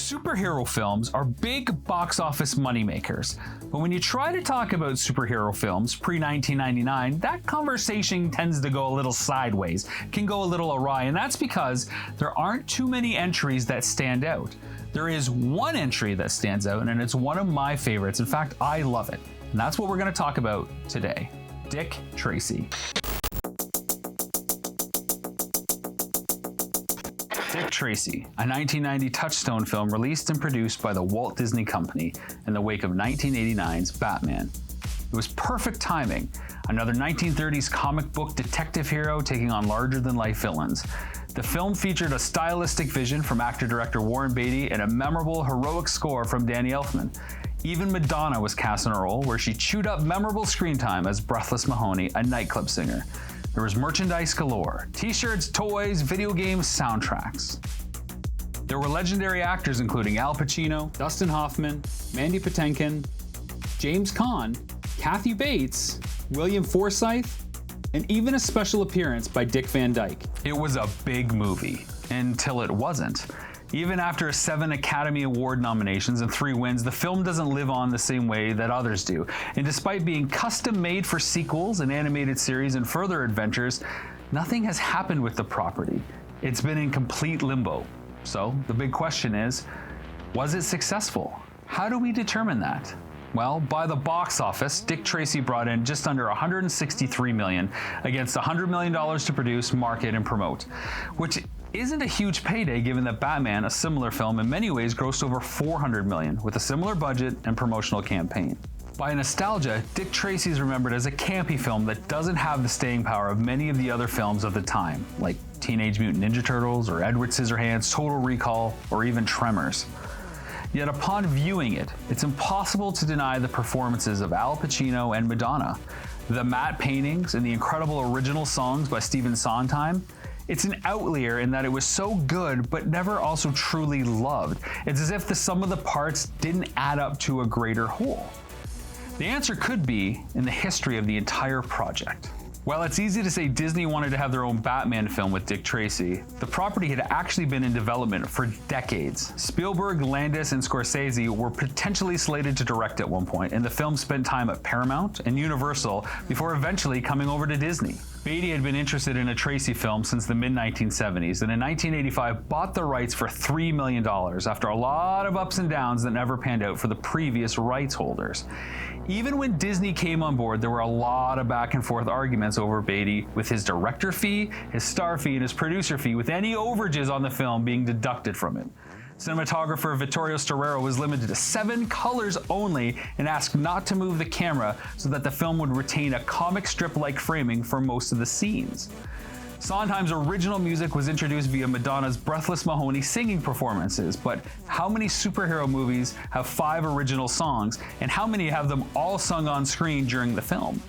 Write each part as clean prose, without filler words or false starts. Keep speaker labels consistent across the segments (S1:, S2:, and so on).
S1: Superhero films are big box office moneymakers, but when you try to talk about superhero films pre-1999, that conversation tends to go a little sideways, can go a little awry, and that's because there aren't too many entries that stand out. There is one entry that stands out, and it's one of my favorites. In fact, I love it, and that's what we're going to talk about today. Dick Tracy. Dick Tracy, a 1990 touchstone film released and produced by the Walt Disney Company in the wake of 1989's Batman. It was perfect timing, another 1930s comic book detective hero taking on larger-than-life villains. The film featured a stylistic vision from actor-director Warren Beatty and a memorable, heroic score from Danny Elfman. Even Madonna was cast in a role where she chewed up memorable screen time as Breathless Mahoney, a nightclub singer. There was merchandise galore, t-shirts, toys, video games, soundtracks. There were legendary actors including Al Pacino, Dustin Hoffman, Mandy Patinkin, James Caan, Kathy Bates, William Forsythe, and even a special appearance by Dick Van Dyke. It was a big movie, until it wasn't. Even after 7 Academy Award nominations and 3 wins, the film doesn't live on the same way that others do. And despite being custom-made for sequels, an animated series, and further adventures, nothing has happened with the property. It's been in complete limbo. So the big question is, was it successful? How do we determine that? Well, by the box office, Dick Tracy brought in just under $163 million against $100 million to produce, market, and promote, which isn't a huge payday given that Batman, a similar film, in many ways grossed over $400 million with a similar budget and promotional campaign. By nostalgia, Dick Tracy is remembered as a campy film that doesn't have the staying power of many of the other films of the time, like Teenage Mutant Ninja Turtles or Edward Scissorhands, Total Recall, or even Tremors. Yet upon viewing it, it's impossible to deny the performances of Al Pacino and Madonna, the matte paintings and the incredible original songs by Stephen Sondheim. It's an outlier in that it was so good, but never also truly loved. It's as if the sum of the parts didn't add up to a greater whole. The answer could be in the history of the entire project. While it's easy to say Disney wanted to have their own Batman film with Dick Tracy, the property had actually been in development for decades. Spielberg, Landis, and Scorsese were potentially slated to direct at one point, and the film spent time at Paramount and Universal before eventually coming over to Disney. Beatty had been interested in a Tracy film since the mid-1970s, and in 1985 bought the rights for $3 million after a lot of ups and downs that never panned out for the previous rights holders. Even when Disney came on board, there were a lot of back and forth arguments over Beatty, with his director fee, his star fee, and his producer fee, with any overages on the film being deducted from it. Cinematographer Vittorio Storaro was limited to 7 colors only and asked not to move the camera so that the film would retain a comic strip-like framing for most of the scenes. Sondheim's original music was introduced via Madonna's Breathless Mahoney singing performances, but how many superhero movies have 5 original songs, and how many have them all sung on screen during the film?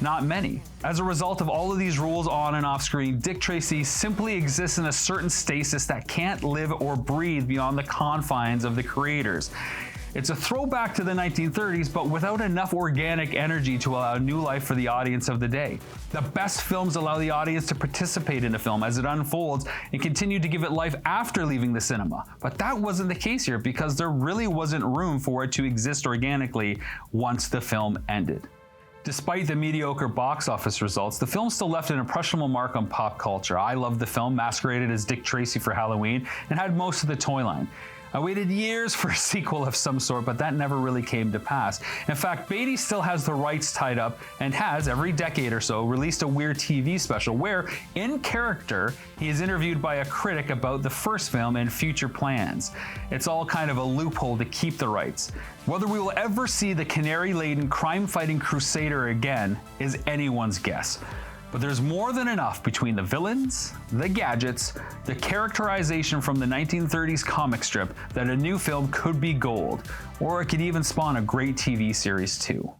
S1: Not many. As a result of all of these rules on and off screen, Dick Tracy simply exists in a certain stasis that can't live or breathe beyond the confines of the creators. It's a throwback to the 1930s, but without enough organic energy to allow new life for the audience of the day. The best films allow the audience to participate in the film as it unfolds and continue to give it life after leaving the cinema. But that wasn't the case here because there really wasn't room for it to exist organically once the film ended. Despite the mediocre box office results, the film still left an impressionable mark on pop culture. I loved the film, masqueraded as Dick Tracy for Halloween, and had most of the toy line. I waited years for a sequel of some sort, but that never really came to pass. In fact, Beatty still has the rights tied up and has, every decade or so, released a weird TV special where, in character, he is interviewed by a critic about the first film and future plans. It's all kind of a loophole to keep the rights. Whether we will ever see the canary-laden, crime-fighting crusader again is anyone's guess. But there's more than enough between the villains, the gadgets, the characterization from the 1930s comic strip that a new film could be gold, or it could even spawn a great TV series too.